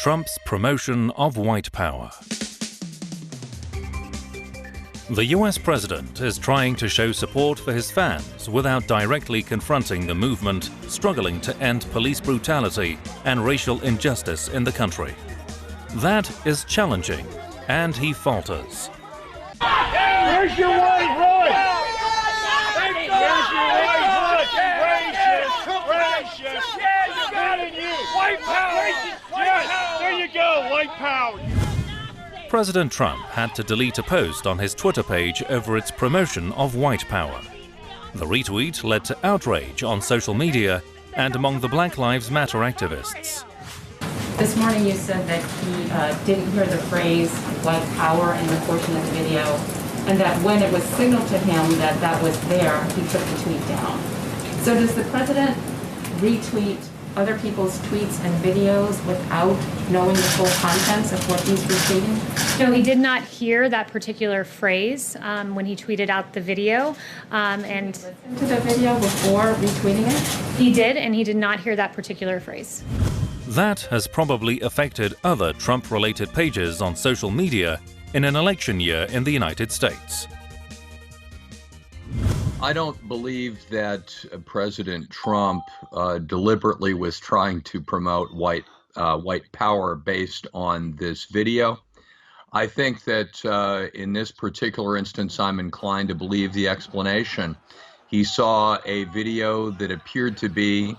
Trump's promotion of white power. The US president is trying to show support for his fans without directly confronting the movement struggling to end police brutality and racial injustice in the country. That is challenging, and he falters. Where's your white voice? Where's your white voice? Racist! Yeah, you got it! White power! Yes, there you go, white power! President Trump had to delete a post on his Twitter page over its promotion of white power. The retweet led to outrage on social media and among the Black Lives Matter activists. This morning you said that he didn't hear the phrase white power in the portion of the video, and that when it was signaled to him that that was there, he took the tweet down. So does the president retweet other people's tweets and videos without knowing the full contents of what he's retweeting? No, he did not hear that particular phrase when he tweeted out the video. Did he listen to the video before retweeting it? He did, and he did not hear that particular phrase. That has probably affected other Trump-related pages on social media in an election year in the United States. I don't believe that President Trump deliberately was trying to promote white power based on this video. I think that in this particular instance, I'm inclined to believe the explanation. He saw a video that appeared to be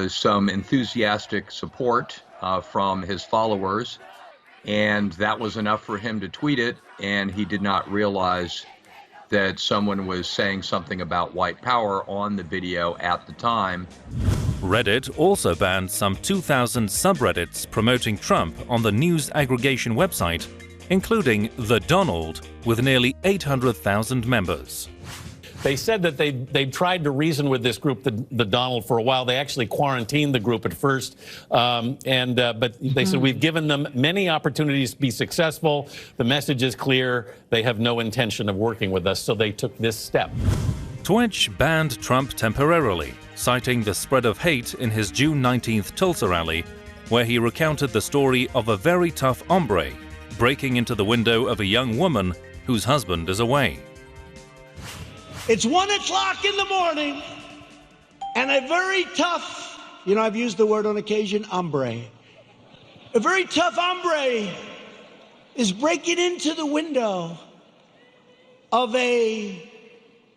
some enthusiastic support from his followers, and that was enough for him to tweet it, and he did not realize that someone was saying something about white power on the video at the time. Reddit also banned some 2,000 subreddits promoting Trump on the news aggregation website, including The Donald, with nearly 800,000 members. They said that they tried to reason with this group, the Donald, for a while. They actually quarantined the group at first, but they said we've given them many opportunities to be successful. The message is clear. They have no intention of working with us, so they took this step. Twitch banned Trump temporarily, citing the spread of hate in his June 19th Tulsa rally, where he recounted the story of a very tough hombre breaking into the window of a young woman whose husband is away. It's 1 o'clock in the morning, and a very tough, I've used the word on occasion, hombre. A very tough hombre is breaking into the window of a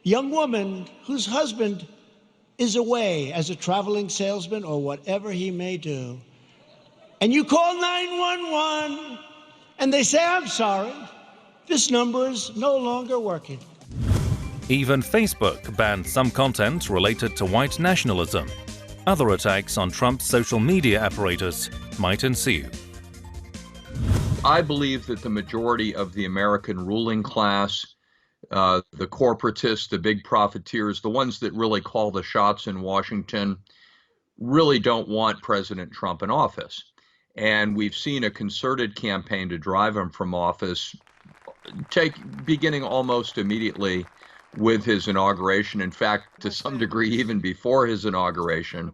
young woman whose husband is away as a traveling salesman or whatever he may do. And you call 911, and they say, I'm sorry, this number is no longer working. Even Facebook banned some content related to white nationalism. Other attacks on Trump's social media apparatus might ensue. I believe that the majority of the American ruling class, the corporatists, the big profiteers, the ones that really call the shots in Washington, really don't want President Trump in office. And we've seen a concerted campaign to drive him from office, beginning almost immediately with his inauguration, in fact, to some degree, even before his inauguration.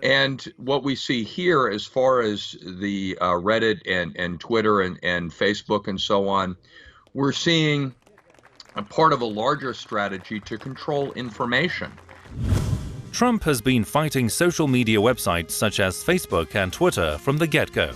And what we see here, as far as the Reddit and Twitter and Facebook and so on, we're seeing a part of a larger strategy to control information. Trump has been fighting social media websites such as Facebook and Twitter from the get-go.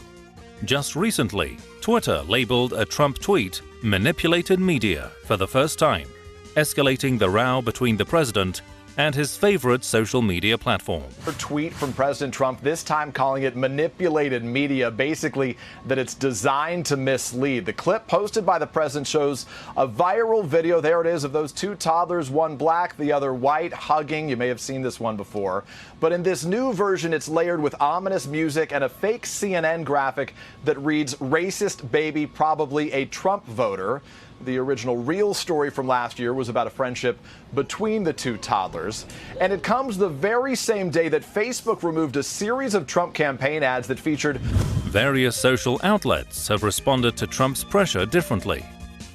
Just recently, Twitter labeled a Trump tweet manipulated media for the first time, escalating the row between the president and his favorite social media platform. A tweet from President Trump, this time calling it manipulated media, basically that it's designed to mislead. The clip posted by the president shows a viral video, there it is, of those two toddlers, one black, the other white, hugging. You may have seen this one before. But in this new version, it's layered with ominous music and a fake CNN graphic that reads, "Racist baby, probably a Trump voter." The original real story from last year was about a friendship between the two toddlers. And it comes the very same day that Facebook removed a series of Trump campaign ads that featured. Various social outlets have responded to Trump's pressure differently.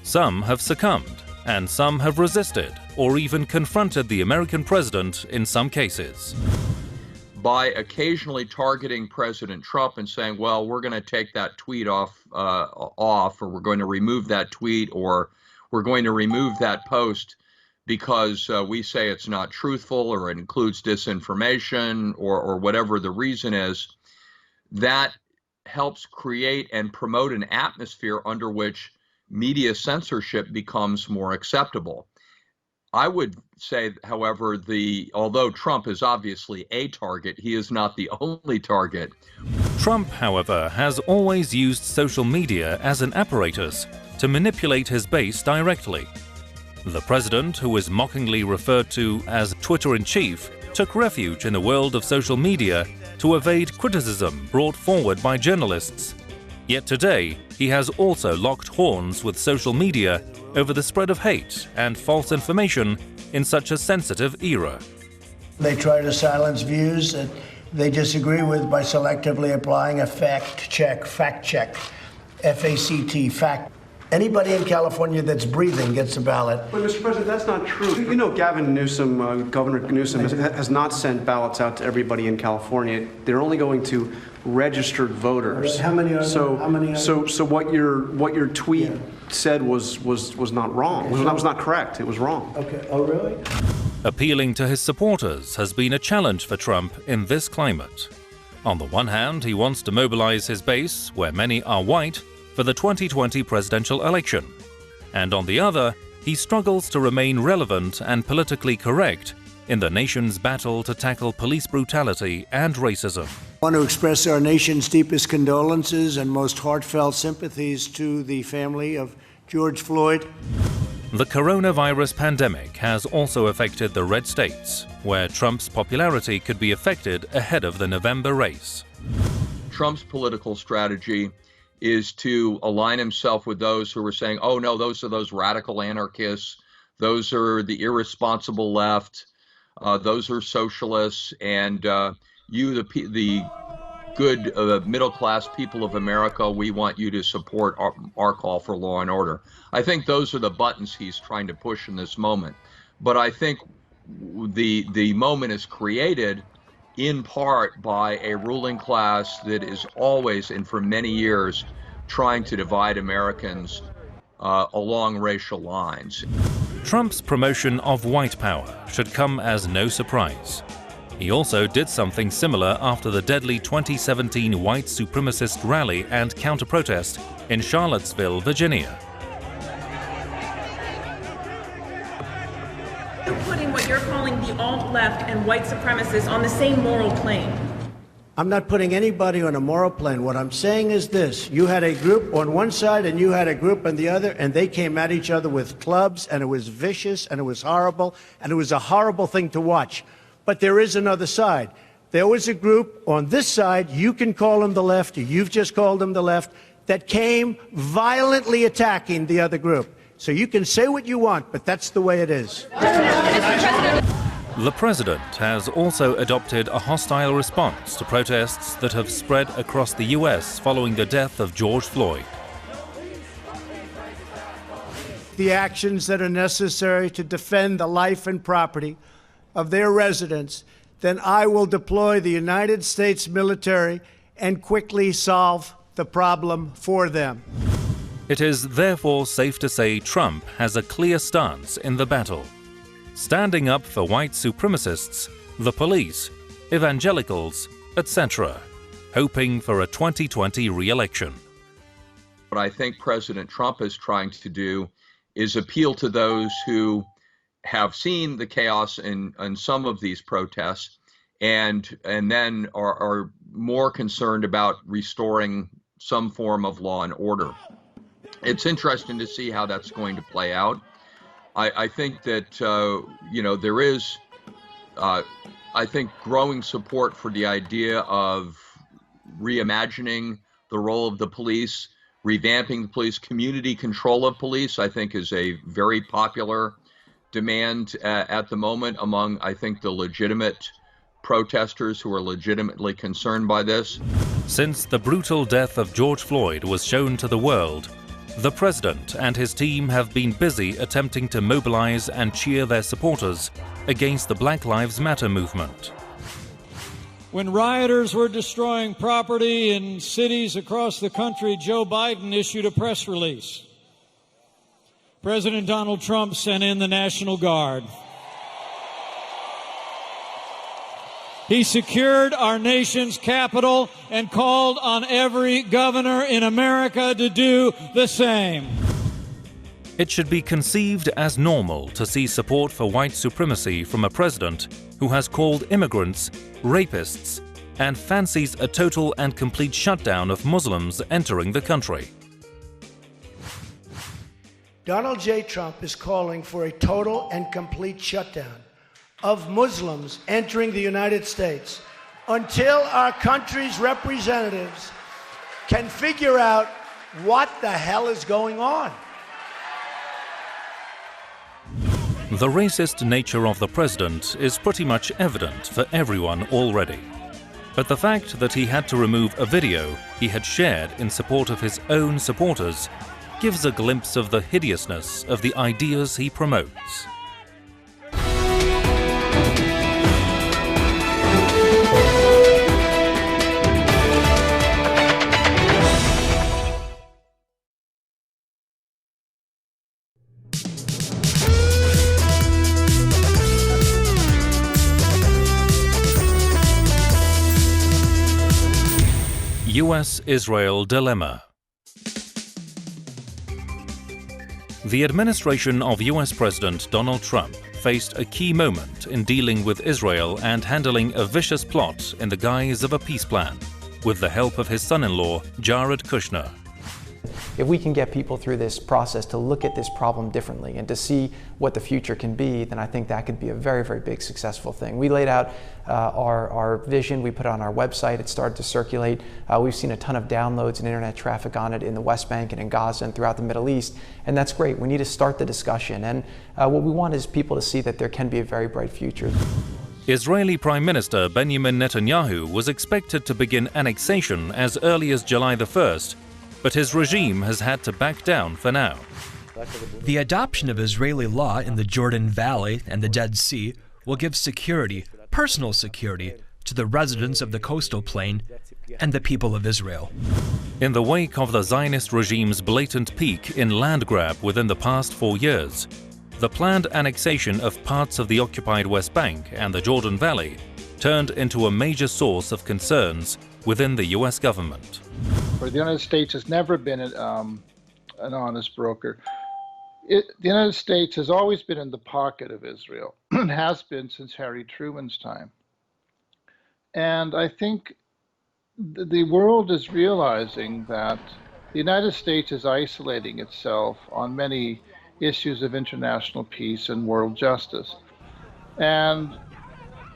Some have succumbed, and some have resisted or even confronted the American president in some cases. by occasionally targeting President Trump and saying, well, we're going to take that tweet off, or we're going to remove that tweet, or we're going to remove that post because we say it's not truthful or it includes disinformation or whatever the reason is, that helps create and promote an atmosphere under which media censorship becomes more acceptable. I would say, however, although Trump is obviously a target, he is not the only target. Trump, however, has always used social media as an apparatus to manipulate his base directly. The president, who is mockingly referred to as Twitter-in-chief, took refuge in the world of social media to evade criticism brought forward by journalists. Yet today, he has also locked horns with social media over the spread of hate and false information in such a sensitive era. They try to silence views that they disagree with by selectively applying a fact check, F-A-C-T, fact. Anybody in California that's breathing gets a ballot. But, Mr. President, that's not true. You know, Gavin Newsom, Governor Newsom, has not sent ballots out to everybody in California. They're only going to registered voters. How many are so, there? How many are so what your tweet said was not wrong. Okay, That was not correct. It was wrong. Okay. Oh, really? Appealing to his supporters has been a challenge for Trump in this climate. On the one hand, he wants to mobilize his base, where many are white, for the 2020 presidential election. And on the other, he struggles to remain relevant and politically correct in the nation's battle to tackle police brutality and racism. I want to express our nation's deepest condolences and most heartfelt sympathies to the family of George Floyd. The coronavirus pandemic has also affected the red states, where Trump's popularity could be affected ahead of the November race. Trump's political strategy is to align himself with those who are saying, oh no, those are those radical anarchists, those are the irresponsible left, those are socialists, and you, the good middle-class people of America, we want you to support our call for law and order. I think those are the buttons he's trying to push in this moment. But I think the moment is created in part by a ruling class that is always and for many years trying to divide Americans along racial lines. Trump's promotion of white power should come as no surprise. He also did something similar after the deadly 2017 white supremacist rally and counter-protest in Charlottesville, Virginia. You're putting what you're calling the alt-left and white supremacists on the same moral plane. I'm not putting anybody on a moral plane. What I'm saying is this. You had a group on one side and you had a group on the other, and they came at each other with clubs, and it was vicious, and it was horrible, and it was a horrible thing to watch. But there is another side. There was a group on this side, you can call them the left, or you've just called them the left, that came violently attacking the other group. So you can say what you want, but that's the way it is. The president has also adopted a hostile response to protests that have spread across the U.S. following the death of George Floyd. The actions that are necessary to defend the life and property of their residents, then I will deploy the United States military and quickly solve the problem for them. It is therefore safe to say Trump has a clear stance in the battle, standing up for white supremacists, the police, evangelicals, etc., hoping for a 2020 re-election. What I think President Trump is trying to do is appeal to those who have seen the chaos in some of these protests and then are more concerned about restoring some form of law and order. It's interesting to see how that's going to play out. I think that, there is, I think, growing support for the idea of reimagining the role of the police, revamping the police, community control of police, I think is a very popular demand at the moment among, I think, the legitimate protesters who are legitimately concerned by this. Since the brutal death of George Floyd was shown to the world, the president and his team have been busy attempting to mobilize and cheer their supporters against the Black Lives Matter movement. When rioters were destroying property in cities across the country, Joe Biden issued a press release. President Donald Trump sent in the National Guard. He secured our nation's capital and called on every governor in America to do the same. It should be conceived as normal to see support for white supremacy from a president who has called immigrants rapists and fancies a total and complete shutdown of Muslims entering the country. Donald J. Trump is calling for a total and complete shutdown of Muslims entering the United States until our country's representatives can figure out what the hell is going on. The racist nature of the president is pretty much evident for everyone already. But the fact that he had to remove a video he had shared in support of his own supporters gives a glimpse of the hideousness of the ideas he promotes. US-Israel dilemma. The administration of US President Donald Trump faced a key moment in dealing with Israel and handling a vicious plot in the guise of a peace plan, with the help of his son-in-law, Jared Kushner. If we can get people through this process to look at this problem differently and to see what the future can be, then I think that could be a very, very big successful thing. We laid out our vision, we put it on our website, it started to circulate. We've seen a ton of downloads and internet traffic on it in the West Bank and in Gaza and throughout the Middle East, and that's great. We need to start the discussion, and what we want is people to see that there can be a very bright future. Israeli Prime Minister Benjamin Netanyahu was expected to begin annexation as early as July the 1st, but his regime has had to back down for now. The adoption of Israeli law in the Jordan Valley and the Dead Sea will give security, personal security, to the residents of the coastal plain and the people of Israel. In the wake of the Zionist regime's blatant peak in land grab within the past 4 years, the planned annexation of parts of the occupied West Bank and the Jordan Valley turned into a major source of concerns within the US government. The United States has never been an honest broker. The United States has always been in the pocket of Israel, and has been since Harry Truman's time. And I think the world is realizing that the United States is isolating itself on many issues of international peace and world justice. And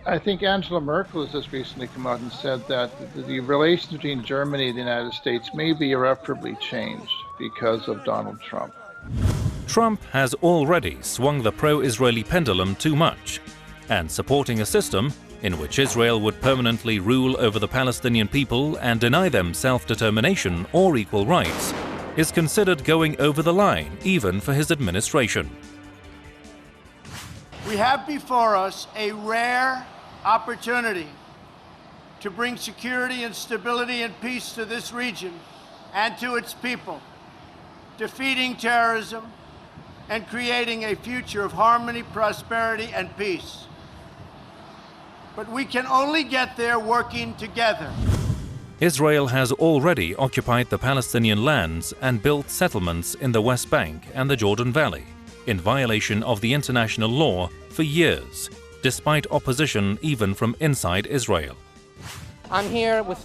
I think Angela Merkel has just recently come out and said that the relations between Germany and the United States may be irreparably changed because of Donald Trump. Trump has already swung the pro-Israeli pendulum too much, and supporting a system in which Israel would permanently rule over the Palestinian people and deny them self-determination or equal rights is considered going over the line even for his administration. We have before us a rare opportunity to bring security and stability and peace to this region and to its people, defeating terrorism and creating a future of harmony, prosperity, and peace. But we can only get there working together. Israel has already occupied the Palestinian lands and built settlements in the West Bank and the Jordan Valley, in violation of the international law for years, despite opposition even from inside Israel. I'm here with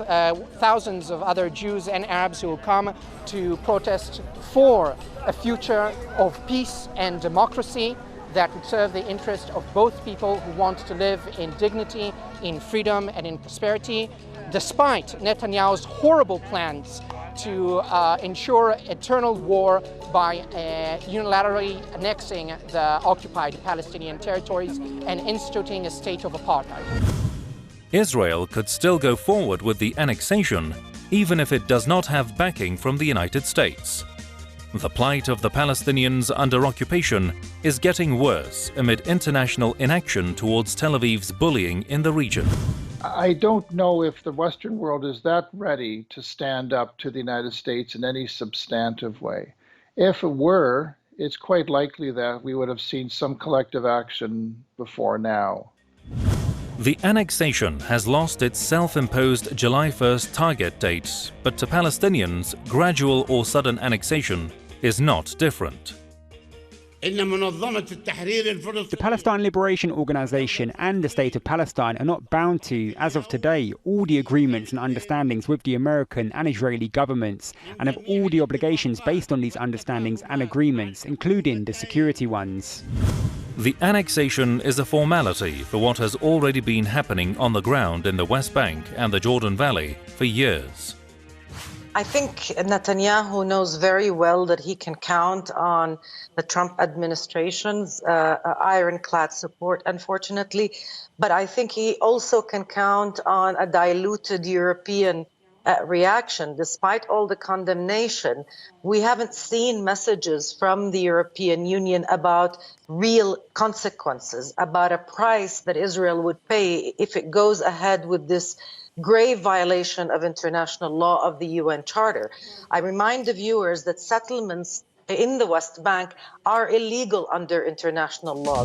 thousands of other Jews and Arabs who will come to protest for a future of peace and democracy that would serve the interest of both people who want to live in dignity, in freedom, and in prosperity, despite Netanyahu's horrible plans to ensure eternal war by unilaterally annexing the occupied Palestinian territories and instituting a state of apartheid. Israel could still go forward with the annexation, even if it does not have backing from the United States. The plight of the Palestinians under occupation is getting worse amid international inaction towards Tel Aviv's bullying in the region. I don't know if the Western world is that ready to stand up to the United States in any substantive way. If it were, it's quite likely that we would have seen some collective action before now. The annexation has lost its self-imposed July 1st target date, but to Palestinians, gradual or sudden annexation is not different. The Palestine Liberation Organization and the State of Palestine are not bound to, as of today, all the agreements and understandings with the American and Israeli governments, and have all the obligations based on these understandings and agreements, including the security ones. The annexation is a formality for what has already been happening on the ground in the West Bank and the Jordan Valley for years. I think Netanyahu knows very well that he can count on the Trump administration's ironclad support, unfortunately. But I think he also can count on a diluted European reaction. Despite all the condemnation, we haven't seen messages from the European Union about real consequences, about a price that Israel would pay if it goes ahead with this grave violation of international law of the UN Charter. I remind the viewers that settlements in the West Bank are illegal under international law.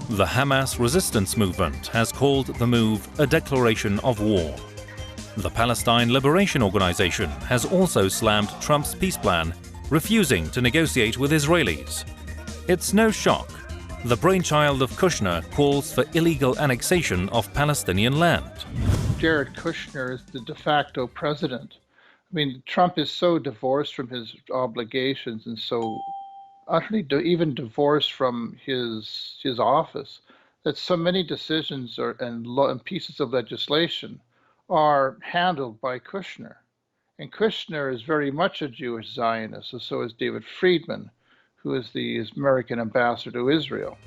The Hamas resistance movement has called the move a declaration of war. The Palestine Liberation Organization has also slammed Trump's peace plan, refusing to negotiate with Israelis. It's no shock. The brainchild of Kushner calls for illegal annexation of Palestinian land. Jared Kushner is the de facto president. I mean, Trump is so divorced from his obligations and so utterly even divorced from his office that so many decisions and pieces of legislation are handled by Kushner. And Kushner is very much a Jewish Zionist, and so is David Friedman, who is the American ambassador to Israel.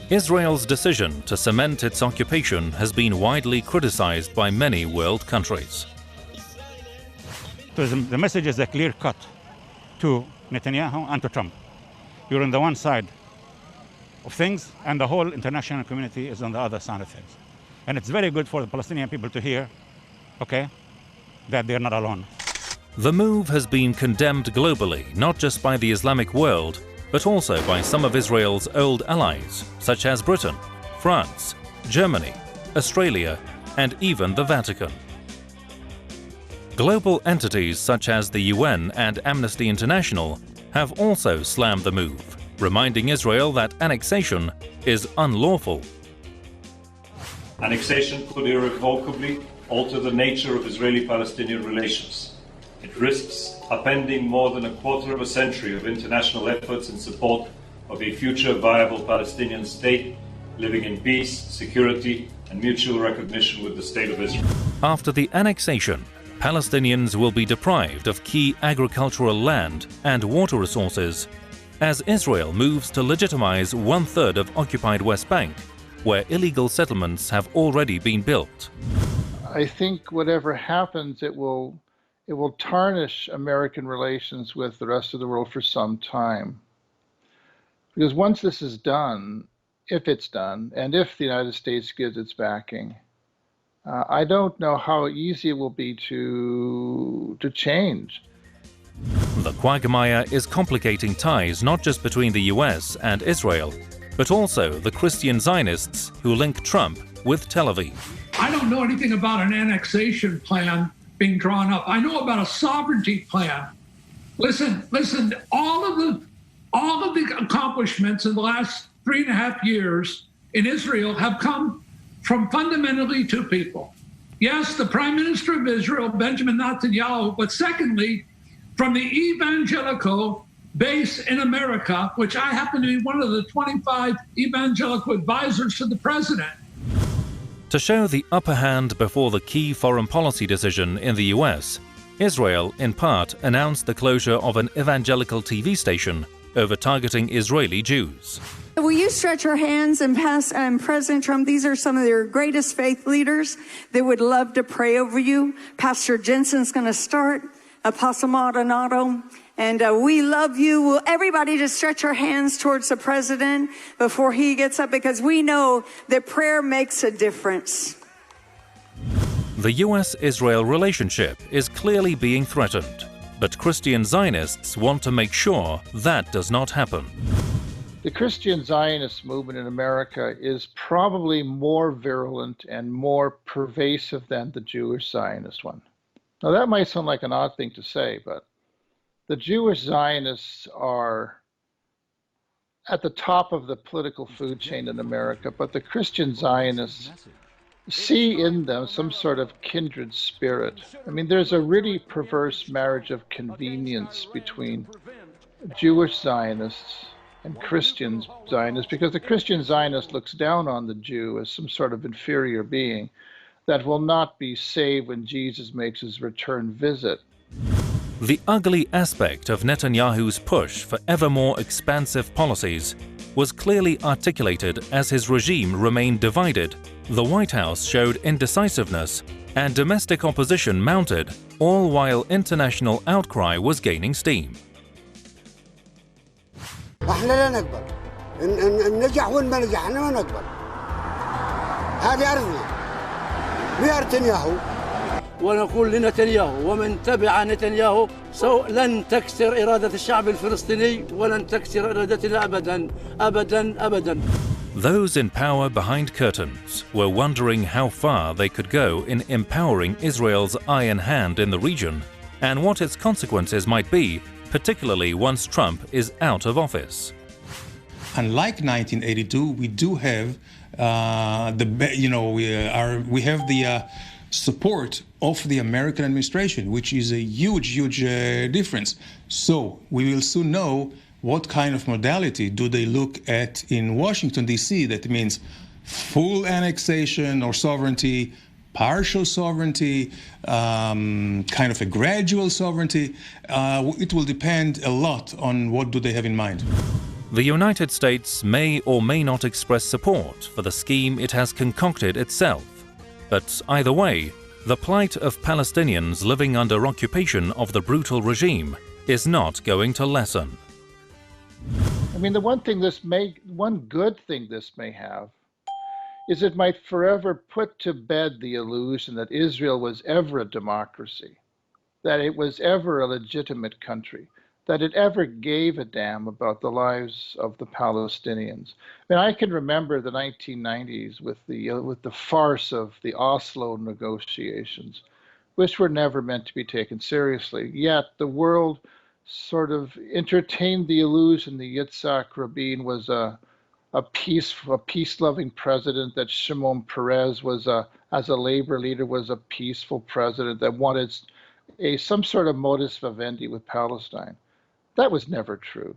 Israel's decision to cement its occupation has been widely criticized by many world countries. The message is a clear cut to Netanyahu and to Trump. You're on the one side of things, and the whole international community is on the other side of things. And it's very good for the Palestinian people to hear, okay, that they're not alone. The move has been condemned globally, not just by the Islamic world, but also by some of Israel's old allies, such as Britain, France, Germany, Australia, and even the Vatican. Global entities such as the UN and Amnesty International have also slammed the move, reminding Israel that annexation is unlawful. Annexation could irrevocably alter the nature of Israeli-Palestinian relations. It risks upending more than a quarter of a century of international efforts in support of a future viable Palestinian state living in peace, security, and mutual recognition with the State of Israel. After the annexation, Palestinians will be deprived of key agricultural land and water resources as Israel moves to legitimize one-third of occupied West Bank, where illegal settlements have already been built. I think whatever happens, it will tarnish American relations with the rest of the world for some time. Because once this is done, if it's done, and if the United States gives its backing, I don't know how easy it will be to change. The quagmire is complicating ties not just between the US and Israel, but also the Christian Zionists who link Trump with Tel Aviv. I don't know anything about an annexation plan being drawn up. I know about a sovereignty plan. Listen, all of the accomplishments in the last 3.5 years in Israel have come from fundamentally two people. Yes, the Prime Minister of Israel, Benjamin Netanyahu, but secondly, from the evangelical base in America, which I happen to be one of the 25 evangelical advisors to the president. To show the upper hand before the key foreign policy decision in the US, Israel, in part, announced the closure of an evangelical TV station over targeting Israeli Jews. Will you stretch your hands and President Trump, these are some of your greatest faith leaders that would love to pray over you. Pastor Jensen's going to start, Apostle Maldonado, and we love you. Will everybody just stretch our hands towards the president before he gets up, because we know that prayer makes a difference. The US-Israel relationship is clearly being threatened, but Christian Zionists want to make sure that does not happen. The Christian Zionist movement in America is probably more virulent and more pervasive than the Jewish Zionist one. Now, that might sound like an odd thing to say, but the Jewish Zionists are at the top of the political food chain in America, but the Christian Zionists see in them some sort of kindred spirit. I mean, there's a really perverse marriage of convenience between Jewish Zionists and Christian Zionists, because the Christian Zionist looks down on the Jew as some sort of inferior being that will not be saved when Jesus makes his return visit. The ugly aspect of Netanyahu's push for ever more expansive policies was clearly articulated as his regime remained divided, the White House showed indecisiveness, and domestic opposition mounted, all while international outcry was gaining steam. احنا لا نقبل ان نجح وان ما نجح احنا ما نقبل هذه ارضنا مئة نتنياهو ونقول لنتنياهو ومن تبع نتنياهو لن تكسر إرادة الشعب الفلسطيني ولن تكسر إرادتنا أبدا أبدا أبدا. Those in power behind curtains were wondering how far they could go in empowering Israel's iron hand in the region and what its consequences might be, particularly once Trump is out of office. Unlike 1982, we do have we have the support of the American administration, which is a huge difference. So we will soon know what kind of modality do they look at in Washington, D.C. That means full annexation or sovereignty, partial sovereignty, kind of a gradual sovereignty. It will depend a lot on what do they have in mind. The United States may or may not express support for the scheme it has concocted itself. But either way, the plight of Palestinians living under occupation of the brutal regime is not going to lessen. I mean, the one good thing this may have is it might forever put to bed the illusion that Israel was ever a democracy, that it was ever a legitimate country, that it ever gave a damn about the lives of the Palestinians. I mean, I can remember the 1990s with the farce of the Oslo negotiations, which were never meant to be taken seriously. Yet the world sort of entertained the illusion that Yitzhak Rabin was a peace-loving president, that Shimon Peres was as a labor leader was a peaceful president that wanted some sort of modus vivendi with Palestine. That was never true.